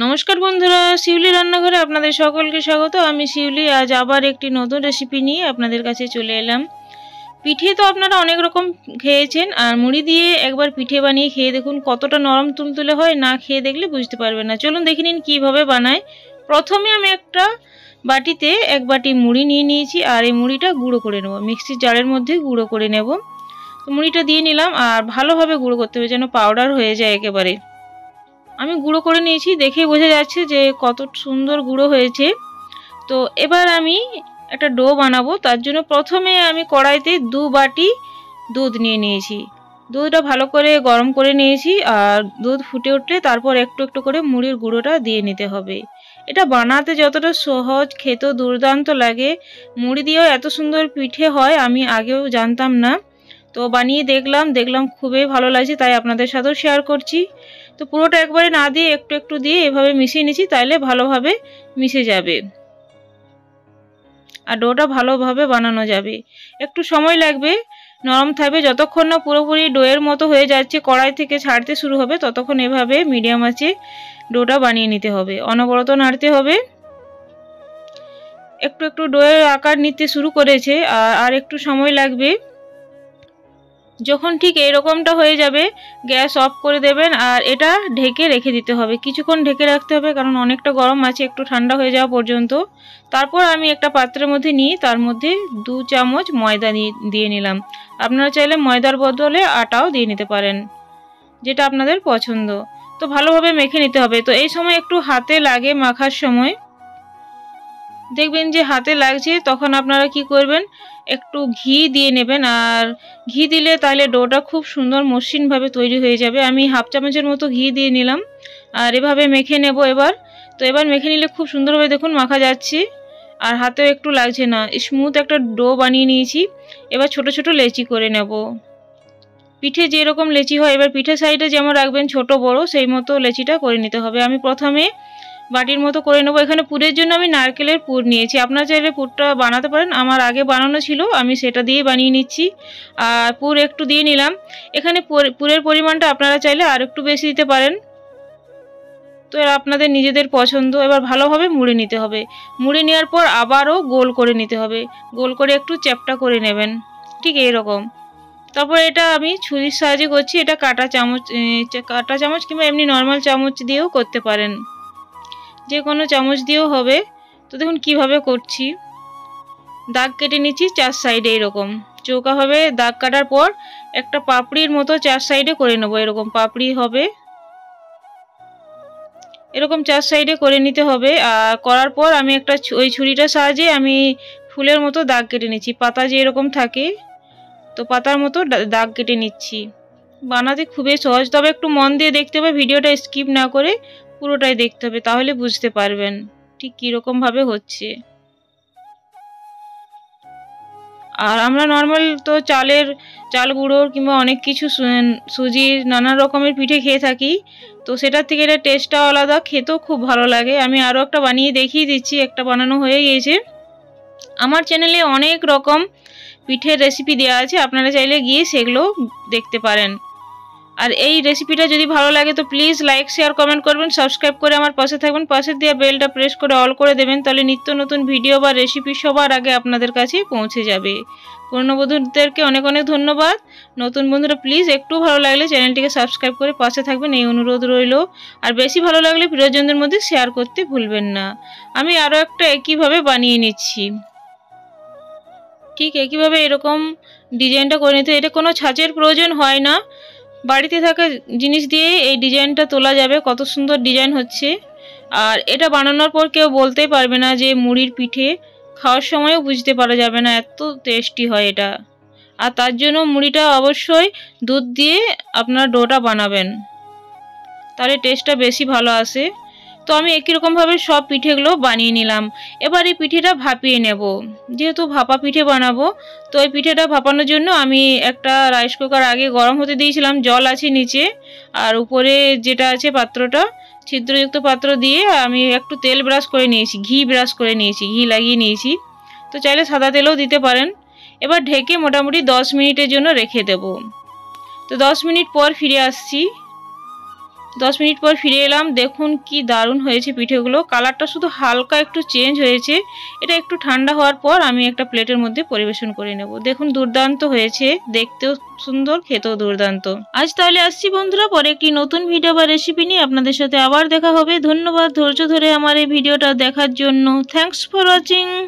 নমস্কার বন্ধুরা, শিউলি রান্নাঘরে আপনাদের সকলকে স্বাগত। আমি শিউলি। আজ আবার একটি নতুন রেসিপি নিয়ে আপনাদের কাছে চলে এলাম। পিঠে তো আপনারা অনেক রকম খেয়েছেন, আর মুড়ি দিয়ে একবার পিঠে বানিয়ে খেয়ে দেখুন কতটা নরম তুলতুলে হয়। না খেয়ে দেখলে বুঝতে পারবেন না। চলুন দেখে নিন কীভাবে বানায়। প্রথমে আমি একটা বাটিতে এক বাটি মুড়ি নিয়ে নিয়েছি, আর এই মুড়িটা গুঁড়ো করে নেব। মিক্সির জারের মধ্যে গুঁড়ো করে নেব। তো মুড়িটা দিয়ে নিলাম, আর ভালোভাবে গুঁড়ো করতে হবে যেন পাউডার হয়ে যায় একেবারে। আমি গুঁড়ো করে নিয়েছি, দেখে বোঝা যাচ্ছে যে কত সুন্দর গুঁড়ো হয়েছে। তো এবার আমি একটা ডো বানাবো। তার জন্য প্রথমে আমি কড়াইতে 2 বাটি দুধ নিয়ে নিয়েছি। দুধটা ভালো করে গরম করে নিয়েছি, আর দুধ ফুটে উঠলে তারপর একটু একটু করে মুড়ির গুঁড়োটা দিয়ে নিতে হবে। এটা বানাতে যতটা সহজ, খেতেও দুর্দান্ত লাগে। মুড়ি দিয়েও এত সুন্দর পিঠে হয় আমি আগেও জানতাম না। তো বানিয়ে দেখলাম খুবই ভালো লাগছে, তাই আপনাদের সাথেও শেয়ার করছি। তো পুরোটা একবারে না দিয়ে একটু একটু দিয়ে এভাবে মিশিয়ে নিচ্ছি, তাইলে ভালোভাবে মিশে যাবে আর ডোটা ভালোভাবে বানানো যাবে। একটু সময় লাগবে, নরম থাকবে। যতক্ষণ না পুরোপুরি ডোয়ের মতো হয়ে যাচ্ছে, কড়াই থেকে ছাড়তে শুরু হবে, ততক্ষণ এভাবে মিডিয়াম আঁচে ডোটা বানিয়ে নিতে হবে। অনবরত নাড়তে হবে। একটু একটু ডোয়ের আকার নিতে শুরু করেছে, আর একটু সময় লাগবে। যখন ঠিক এরকমটা হয়ে যাবে, গ্যাস অফ করে দেবেন, আর এটা ঢেকে রেখে দিতে হবে। কিছুক্ষণ ঢেকে রাখতে হবে, কারণ অনেকটা গরম আছে, একটু ঠান্ডা হয়ে যাওয়া পর্যন্ত। তারপর আমি একটা পাত্রের মধ্যে নিয়ে তার মধ্যে 2 চামচ ময়দা দিয়ে নিলাম। আপনারা চাইলে ময়দার বদলে আটাও দিয়ে নিতে পারেন, যেটা আপনাদের পছন্দ। তো ভালোভাবে মেখে নিতে হবে। তো এই সময় একটু হাতে লাগে, মাখার সময় দেখবেন যে হাতে লাগছে, তখন আপনারা কি করবেন, একটু ঘি দিয়ে নেবেন। আর ঘি দিলে তাহলে ডোটা খুব সুন্দর মসৃণভাবে তৈরি হয়ে যাবে। আমি হাফ চামচের মতো ঘি দিয়ে নিলাম, আর এভাবে মেখে নেব এবার। তো এবার মেখে নিলে খুব সুন্দরভাবে দেখুন মাখা যাচ্ছে, আর হাতেও একটু লাগছে না। স্মুথ একটা ডো বানিয়ে নিয়েছি। এবার ছোট ছোট লেচি করে নেব। পিঠে যেরকম লেচি হয়, এবার পিঠে সাইডে যেমন রাখবেন ছোট বড়, সেই মতো লেচিটা করে নিতে হবে। আমি প্রথমে বাটির মতো করে নেবো। এখানে পুরের জন্য আমি নারকেলের পুর নিয়েছি। আপনারা চাইলে পুরটা বানাতে পারেন, আমার আগে বানানো ছিল, আমি সেটা দিয়ে বানিয়ে নিচ্ছি। আর পুর একটু দিয়ে নিলাম। এখানে পুরের পরিমাণটা আপনারা চাইলে আর একটু বেশি দিতে পারেন, তো এরা আপনাদের নিজেদের পছন্দ। এবার ভালোভাবে মুড়ে নিতে হবে। মুড়ে নেওয়ার পর আবারও গোল করে নিতে হবে। গোল করে একটু চ্যাপ্টা করে নেবেন, ঠিক এইরকম। তারপর এটা আমি ছুরির সাহায্যে করছি। এটা কাঁটা চামচ কিংবা এমনি নর্মাল চামচ দিয়েও করতে পারেন, যে কোনো চামচ দিয়েও হবে। তো দেখুন কিভাবে করছি। দাগ কেটে নিচ্ছি 4 সাইডে, এরকম চৌকাভাবে দাগ কাটার পর একটা পাপড়ির মতো 4 সাইডে করে নেব। এরকম পাপড়ি হবে, এরকম 4 সাইডে করে নিতে হবে। আর করার পর আমি একটা ওই ছুরিটার সাহায্যে আমি ফুলের মতো দাগ কেটে নিচ্ছি। পাতা যে এরকম থাকে, তো পাতার মতো দাগ কেটে নিচ্ছি। বানাতে খুবই সহজ, তবে একটু মন দিয়ে দেখতে হবে। ভিডিওটা স্কিপ না করে পুরোটাই দেখতে হবে, তাহলে বুঝতে পারবেন ঠিক কীরকম ভাবে হচ্ছে। আর আমরা নর্মাল তো চাল গুঁড়োর কিংবা অনেক কিছু সুজির নানা রকমের পিঠে খেয়ে থাকি। তো সেটার থেকে এটা টেস্টটাও আলাদা, খেতেও খুব ভালো লাগে। আমি আরও একটা বানিয়ে দেখিয়ে দিচ্ছি। একটা বানানো হয়ে গিয়েছে। আমার চ্যানেলে অনেক রকম পিঠের রেসিপি দেওয়া আছে, আপনারা চাইলে গিয়ে সেগুলো দেখতে পারেন। আর এই রেসিপিটা যদি ভালো লাগে তো প্লিজ লাইক, শেয়ার, কমেন্ট করবেন। সাবস্ক্রাইব করে আমার পাশে থাকবেন। পাশে দেওয়া বেলটা প্রেস করে অল করে দেবেন, তাহলে নিত্য নতুন ভিডিও বা রেসিপি সবার আগে আপনাদের কাছে পৌঁছে যাবে। পুরনো বন্ধুদেরকে অনেক অনেক ধন্যবাদ। নতুন বন্ধুরা প্লিজ একটু ভালো লাগলে চ্যানেলটিকে সাবস্ক্রাইব করে পাশে থাকবেন, এই অনুরোধ রইল। আর বেশি ভালো লাগলে প্রিয়জনদের মধ্যে শেয়ার করতে ভুলবেন না। আমি আরও একটা একইভাবে বানিয়ে নিচ্ছি। ঠিক একইভাবে এরকম ডিজাইনটা করে নিতে। এটা কোনো ছাঁচের প্রয়োজন হয় না, বাড়িতে থাকা জিনিস দিয়ে এই ডিজাইনটা তোলা যাবে। কত সুন্দর ডিজাইন হচ্ছে। আর এটা বানানোর পর কেউ বলতেই পারবে না যে মুড়ির পিঠে। খাওয়ার সময়ও বুঝতে পারা যাবে না, এত টেস্টি হয় এটা। আর তার জন্য মুড়িটা অবশ্যই দুধ দিয়ে আপনার ডোটা বানাবেন, তাহলে টেস্টটা বেশি ভালো আসে। তো আমি একই রকমভাবে সব পিঠেগুলো বানিয়ে নিলাম। এবার এই পিঠেটা ভাপিয়ে নেব। যেহেতু ভাপা পিঠে বানাবো, তো এই পিঠেটা ভাপানোর জন্য আমি একটা রাইস কুকার আগে গরম হতে দিয়েছিলাম। জল আছে নিচে, আর উপরে যেটা আছে পাত্রটা, ছিদ্রযুক্ত পাত্র দিয়ে আমি একটু তেল ব্রাশ করে নিয়েছি, ঘি ব্রাশ করে নিয়েছি, ঘি লাগিয়ে নিয়েছি। তো চাইলে সাদা তেলও দিতে পারেন। এবার ঢেকে মোটামুটি 10 মিনিটের জন্য রেখে দেব। তো 10 মিনিট পর ফিরে আসছি। 10 মিনিট পর ফিরে এলাম। দেখুন কি দারুণ হয়েছে পিঠেগুলো। কালারটা শুধু হালকা একটু চেঞ্জ হয়েছে। এটা একটু ঠান্ডা হওয়ার পর আমি একটা প্লেটের মধ্যে পরিবেশন করে নেব। দেখুন দুর্দান্ত হয়েছে, দেখতেও সুন্দর, খেতেও দুর্দান্ত। আজ তাহলে আসছি বন্ধুরা, পরে একটি নতুন ভিডিও বা রেসিপি নিয়ে আপনাদের সাথে আবার দেখা হবে। ধন্যবাদ ধৈর্য ধরে আমার এই ভিডিওটা দেখার জন্য। Thanks for watching.